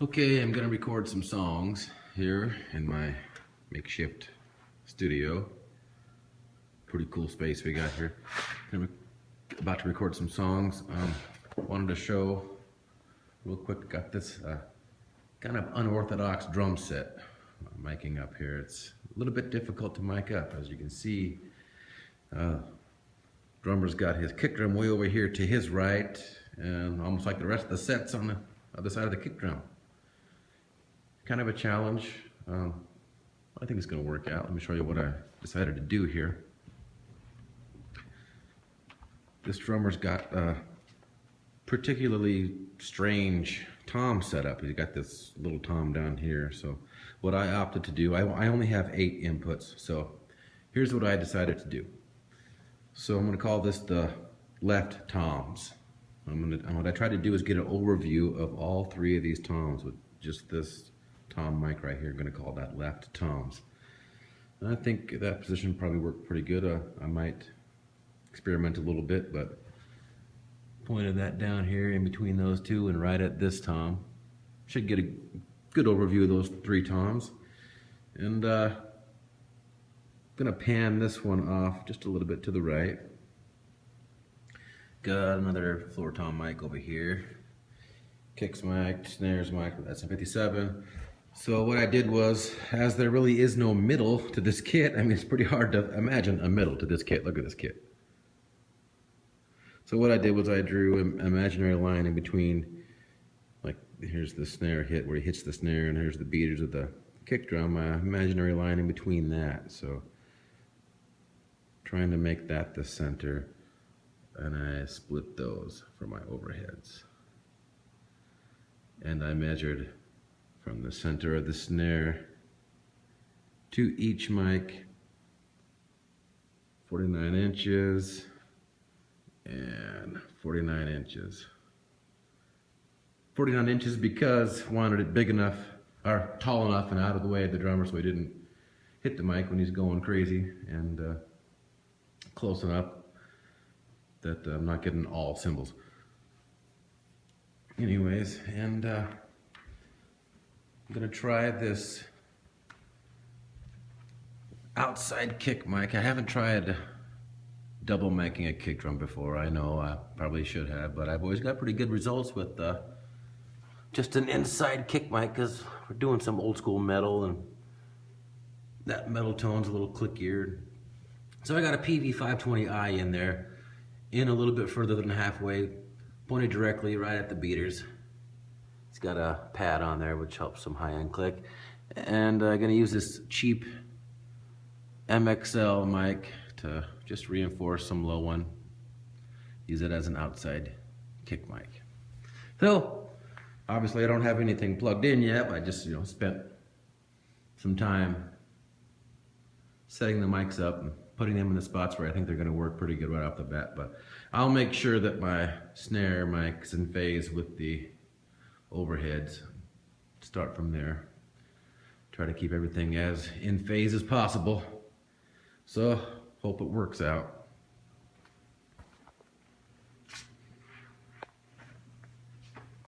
Okay, I'm gonna record some songs here in my makeshift studio. Pretty cool space we got here. About to record some songs. Wanted to show real quick, got this kind of unorthodox drum set I'm miking up here. It's a little bit difficult to mic up, as you can see. Drummer's got his kick drum way over here to his right, and almost like the rest of the set's on the other side of the kick drum. Kind of a challenge. I think it's going to work out. Let me show you what I decided to do here. This drummer's got a particularly strange tom setup. He's got this little tom down here. So what I opted to do, I only have 8 inputs. So here's what I decided to do. So I'm going to call this the left toms. What I try to do is get an overview of all 3 of these toms with just this tom mic right here. I'm going to call that left toms. And I think that position probably worked pretty good. I might experiment a little bit, but pointed that down here in between those 2 and right at this tom. Should get a good overview of those 3 toms. And I'm going to pan this one off just a little bit to the right. Got another floor tom mic over here. Kicks mic, snares mic, that's a 57. So what I did was, as there really is no middle to this kit, I mean, it's pretty hard to imagine a middle to this kit. Look at this kit. So what I did was I drew an imaginary line in between, like here's the snare hit where he hits the snare, and here's the beaters of the kick drum, imaginary line in between that. So trying to make that the center, and I split those for my overheads. And I measured from the center of the snare to each mic 49 inches and 49 inches. 49 inches because I wanted it big enough, or tall enough and out of the way of the drummer so he didn't hit the mic when he's going crazy, and close enough that I'm not getting all cymbals. Anyways, and I'm gonna try this outside kick mic. I haven't tried double miking a kick drum before. I know I probably should have, but I've always got pretty good results with just an inside kick mic, because we're doing some old school metal, and that metal tone's a little clickier. So I got a PV520i in there, in a little bit further than halfway, pointed directly right at the beaters. It's got a pad on there which helps some high-end click. And I'm gonna use this cheap MXL mic to just reinforce some low one. Use it as an outside kick mic. So obviously I don't have anything plugged in yet, but I just spent some time setting the mics up and putting them in the spots where I think they're gonna work pretty good right off the bat. But I'll make sure that my snare mic's in phase with the overheads. Start from there. Try to keep everything as in phase as possible. So hope it works out.